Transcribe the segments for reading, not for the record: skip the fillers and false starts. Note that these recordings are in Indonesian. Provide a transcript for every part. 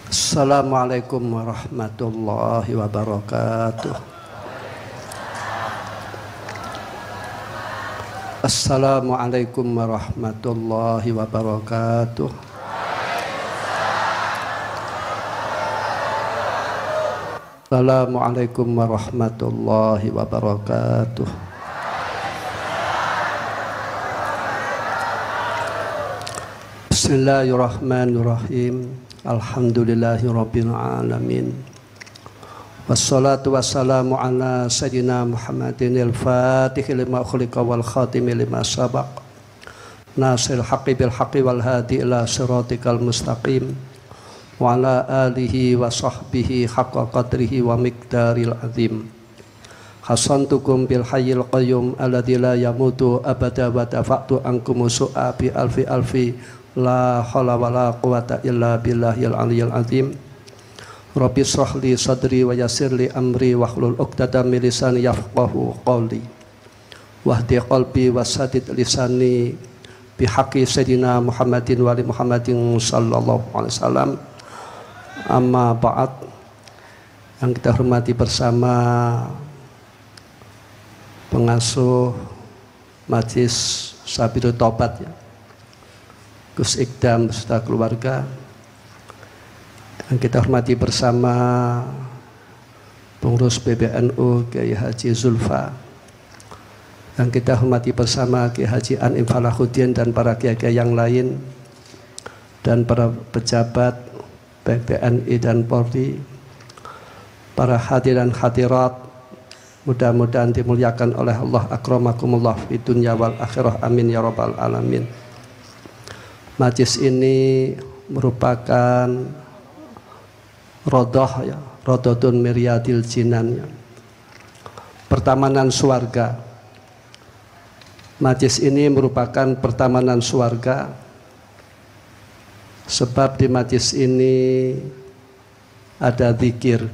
Assalamualaikum warahmatullahi wabarakatuh. Assalamualaikum warahmatullahi wabarakatuh. Assalamualaikum warahmatullahi wabarakatuh. Bismillahirrahmanirrahim. Alhamdulillahirabbil alamin. Wassalatu wassalamu ala sayyidina Muhammadin al-Fatih lima khuliqa wal khatimi lima sabaq. Nasir haqqi bil haqqi wal hadi ila siratikal mustaqim. Wa ala alihi wa sahbihi haqqa qadrihi wa miqdaril azim. Hasantukum bil hayyil qayyum alladzi la yamutu abada wa dafa'tu ankum su'a bi alfi la haula wala quwata illa billahil aliyyil azim. Rabbi shrah li sadri wa yassir li amri wahlul 'uqdatam min lisani yafqahu qawli wahdi qalbi wasadid lisani bihaqqi sayyidina Muhammadin wa ali Muhammadin sallallahu alaihi wasallam. Amma ba'd, yang kita hormati bersama pengasuh Majlis Sabilul Taubat ya, Gus Ikdam beserta keluarga, yang kita hormati bersama pengurus PBNU Kiai Haji Zulfa, yang kita hormati bersama Kiai Haji An'im Falahuddin dan para kiai-kiai yang lain, dan para pejabat PBNI dan Polri, para hadirin hadirat, mudah-mudahan dimuliakan oleh Allah akramakumullah fi dunya wal akhirah, amin ya rabbal alamin. Majlis ini merupakan rodoh ya, rodotun miryadil jinan ya, pertamanan surga. Majlis ini merupakan pertamanan surga, sebab di majlis ini ada zikir,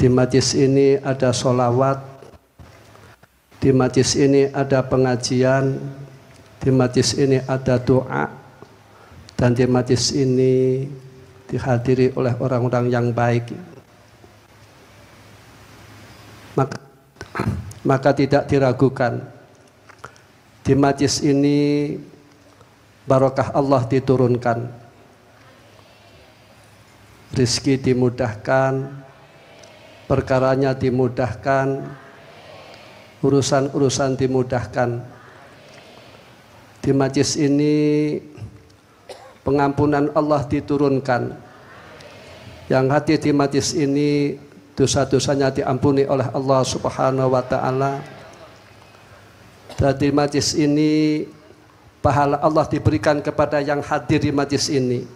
di majlis ini ada sholawat, di majlis ini ada pengajian, di majlis ini ada doa, dan di majlis ini dihadiri oleh orang-orang yang baik. Maka tidak diragukan, di majlis ini barokah Allah diturunkan, rizki dimudahkan, perkaranya dimudahkan, urusan-urusan dimudahkan. Di majlis ini pengampunan Allah diturunkan. Yang hadir di majlis ini dosa-dosanya diampuni oleh Allah Subhanahu wa taala. Dan di majlis ini pahala Allah diberikan kepada yang hadir di majlis ini.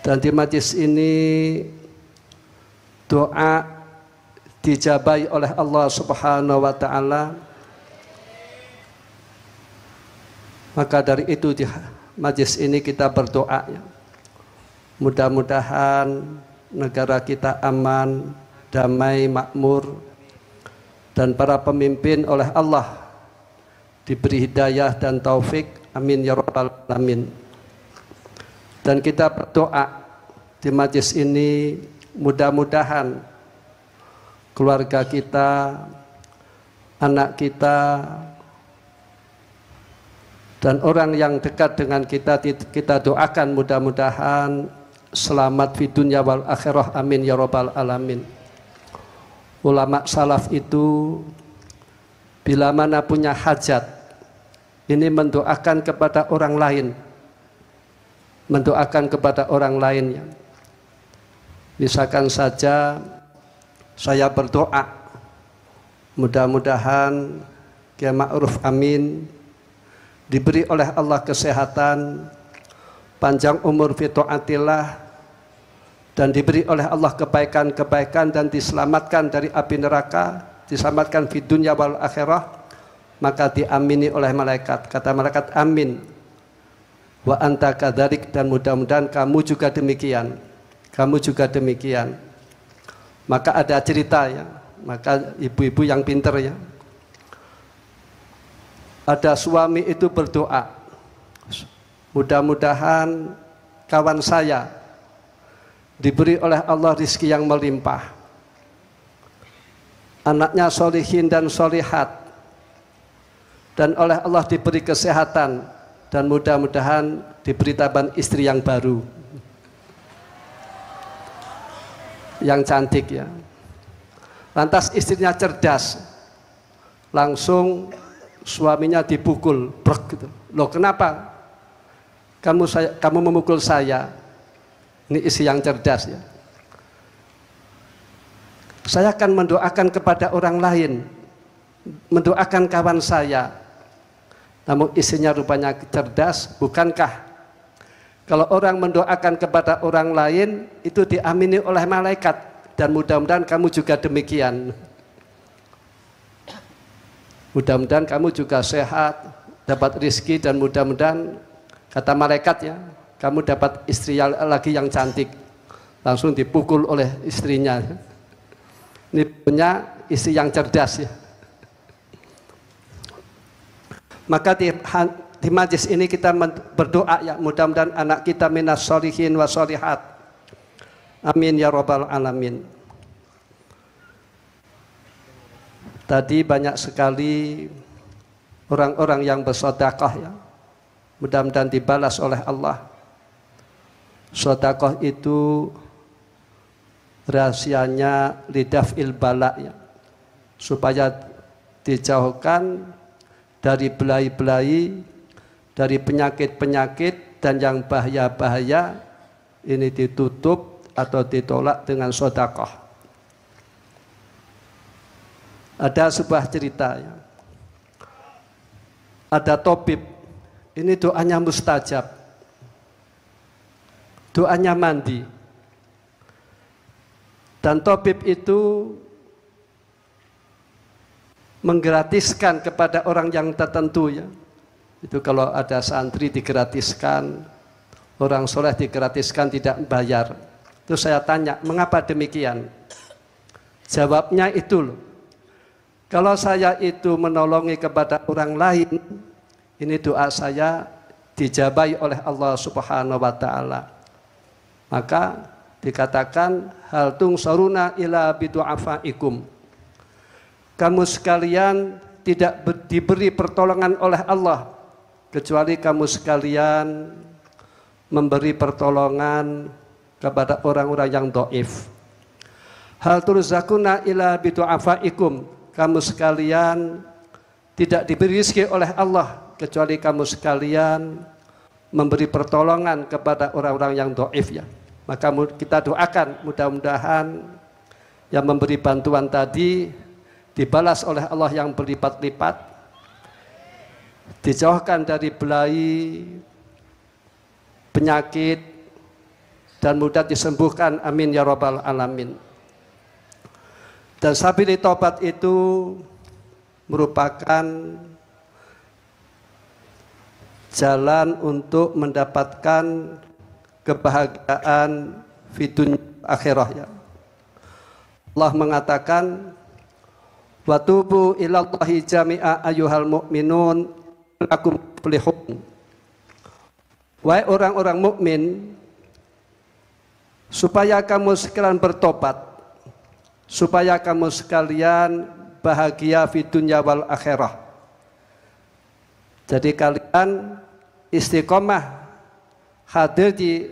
Dan di majlis ini doa dijabahi oleh Allah Subhanahu wa taala. Maka dari itu di majlis ini kita berdoa ya, mudah-mudahan negara kita aman, damai, makmur, dan para pemimpin oleh Allah diberi hidayah dan taufik, amin ya rabbal alamin. Dan kita berdoa di majlis ini, mudah-mudahan keluarga kita, anak kita, dan orang yang dekat dengan kita doakan mudah-mudahan selamat di dunia wal akhirah, amin ya rabbal alamin. Ulama salaf itu bila mana punya hajat, ini mendoakan kepada orang lain, mendoakan kepada orang lain ya. Misalkan saja saya berdoa mudah-mudahan Kiai Ma'ruf Amin diberi oleh Allah kesehatan, panjang umur fi taatillah, dan diberi oleh Allah kebaikan-kebaikan dan diselamatkan dari api neraka, diselamatkan di dunia wal akhirah, maka diamini oleh malaikat. Kata malaikat amin, wa anta kadzalik, dan mudah-mudahan kamu juga demikian, kamu juga demikian. Maka ada cerita ya, maka ibu-ibu yang pinter ya, ada suami itu berdoa, Mudah-mudahan kawan saya diberi oleh Allah rizki yang melimpah, anaknya solihin dan solihat, dan oleh Allah diberi kesehatan, dan mudah-mudahan diberi tambahan istri yang baru, yang cantik ya. Lantas istrinya cerdas, langsung suaminya dipukul, brek gitu. Loh kenapa? Kamu memukul saya? Ini istri yang cerdas ya. Saya akan mendoakan kepada orang lain, mendoakan kawan saya. Namun istrinya rupanya cerdas. Bukankah kalau orang mendoakan kepada orang lain itu diamini oleh malaikat, dan mudah-mudahan kamu juga demikian. Mudah-mudahan kamu juga sehat, dapat rezeki, dan mudah-mudahan kata malaikat ya, kamu dapat istri lagi yang cantik. Langsung dipukul oleh istrinya. Ini punya istri yang cerdas ya. Maka di majlis ini kita berdoa ya, mudah-mudahan anak kita minas sholihin wa sholihat. Amin ya rabbal alamin. Tadi banyak sekali orang-orang yang bersedekah ya. Mudah-mudahan dibalas oleh Allah. Sedekah itu rahasianya lidaf'il bala ya, supaya dijauhkan dari belai-belai, dari penyakit-penyakit dan yang bahaya-bahaya. Ini ditutup atau ditolak dengan sedekah. Ada sebuah cerita ya. Ada tabib, ini doanya mustajab, doanya mandi. Dan tabib itu menggratiskan kepada orang yang tertentu ya. Itu kalau ada santri digratiskan, orang soleh digratiskan tidak bayar. Terus saya tanya, mengapa demikian? Jawabnya itu loh, kalau saya itu menolongi kepada orang lain, ini doa saya dijabahi oleh Allah Subhanahu wa taala. Maka dikatakan hal tungsaruna ila bidu'afaikum. Kamu sekalian tidak diberi pertolongan oleh Allah kecuali kamu sekalian memberi pertolongan kepada orang-orang yang dhaif. Hal turzakuna ila bidu'afaikum. Kamu sekalian tidak diberi rezeki oleh Allah kecuali kamu sekalian memberi pertolongan kepada orang-orang yang dhaif ya. Maka kita doakan mudah-mudahan yang memberi bantuan tadi dibalas oleh Allah yang berlipat-lipat, dijauhkan dari belai, penyakit, dan mudah disembuhkan. Amin ya rabbal alamin. Dan sabili taubat itu merupakan jalan untuk mendapatkan kebahagiaan di dunia akhirah ya. Allah mengatakan wa tubu ilallahi jami'a ayyuhal mu'minun lakum tuflihun. Wahai orang-orang mukmin, supaya kamu sekalian bertobat, supaya kamu sekalian bahagia di dunia wal akhirah. Jadi kalian istiqomah hadir di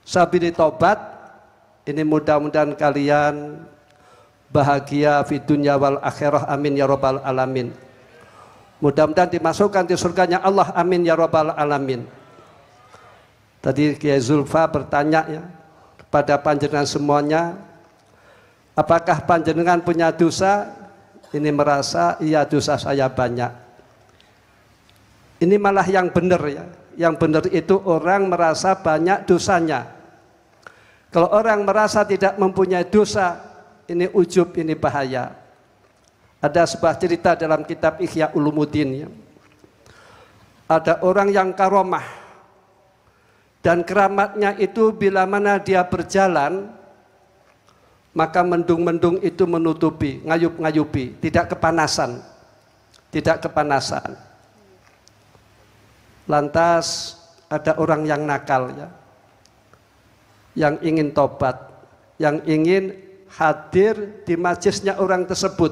sabili taubat ini, mudah-mudahan kalian bahagia di dunia wal akhirah. Amin ya rabbal alamin. Mudah-mudahan dimasukkan di surganya Allah. Amin ya rabbal alamin. Tadi Kiai Zulfa bertanya ya kepada panjenengan semuanya, apakah panjenengan punya dosa? Ini merasa iya dosa saya banyak. Ini malah yang benar ya. Yang benar itu orang merasa banyak dosanya. Kalau orang merasa tidak mempunyai dosa, ini ujub, ini bahaya. Ada sebuah cerita dalam kitab Ihya Ulumuddin ya. Ada orang yang karomah, dan keramatnya itu bila mana dia berjalan, maka mendung-mendung itu menutupi, ngayup-ngayupi, tidak kepanasan. Tidak kepanasan. Lantas ada orang yang nakal ya, yang ingin tobat, yang ingin hadir di majlisnya orang tersebut,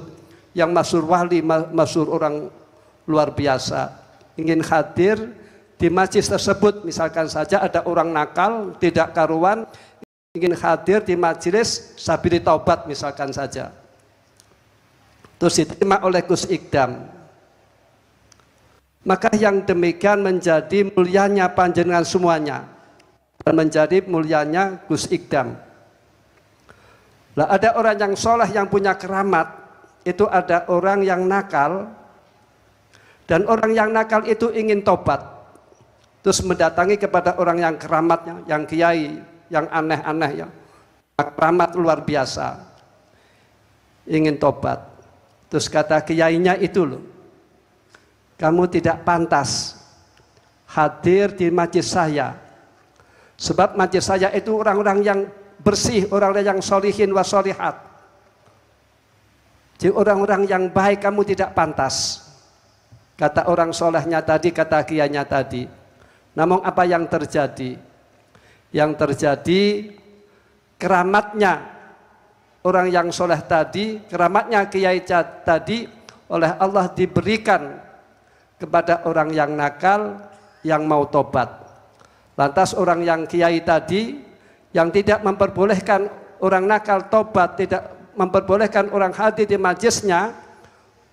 yang masyhur wali, masyhur orang luar biasa, ingin hadir di majlis tersebut. Misalkan saja ada orang nakal, tidak karuan, ingin hadir di majlis sabili taubat misalkan saja, terus diterima oleh Gus Ikdam. Maka yang demikian menjadi mulianya panjenengan semuanya dan menjadi mulianya Gus Ikdam. Lah ada orang yang soleh yang punya keramat, itu ada orang yang nakal, dan orang yang nakal itu ingin tobat, terus mendatangi kepada orang yang keramatnya, yang kiai, yang aneh-aneh ya, keramat luar biasa, ingin tobat. Terus kata kiainya itu loh, kamu tidak pantas hadir di majlis saya, sebab majlis saya itu orang-orang yang bersih, orang-orang yang solihin wa solihat, jadi orang-orang yang baik, kamu tidak pantas. Kata orang solehnya tadi, kata kiainya tadi. Namun apa yang terjadi? Yang terjadi keramatnya orang yang soleh tadi, keramatnya kiai tadi oleh Allah diberikan kepada orang yang nakal yang mau tobat. Lantas orang yang kiai tadi yang tidak memperbolehkan orang nakal tobat, tidak memperbolehkan orang hadir di majlisnya,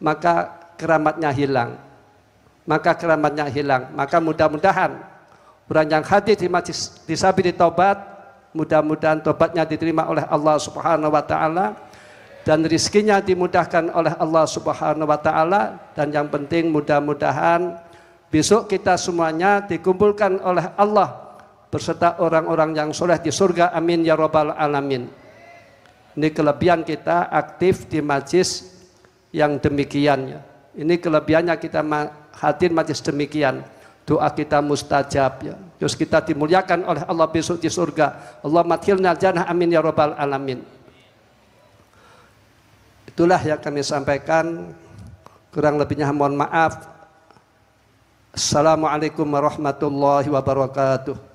maka keramatnya hilang. Maka mudah-mudahan orang yang hadir di majlis disabili taubat, mudah-mudahan tobatnya diterima oleh Allah Subhanahu wa taala dan rizkinya dimudahkan oleh Allah Subhanahu wa taala, dan yang penting mudah-mudahan besok kita semuanya dikumpulkan oleh Allah beserta orang-orang yang soleh di surga, amin ya rabbal alamin. Ini kelebihan kita aktif di majlis yang demikian ya. Ini kelebihannya kita hadir majlis demikian, doa kita mustajab ya. Terus kita dimuliakan oleh Allah besok di surga. Allah madkhilna jannah, amin ya rabbal alamin. Itulah yang kami sampaikan, kurang lebihnya mohon maaf. Assalamualaikum warahmatullahi wabarakatuh.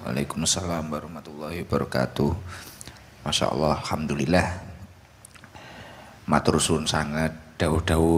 Waalaikumsalam warahmatullahi wabarakatuh. Masya Allah, alhamdulillah. Matur suwun sangat dawuh-dawuh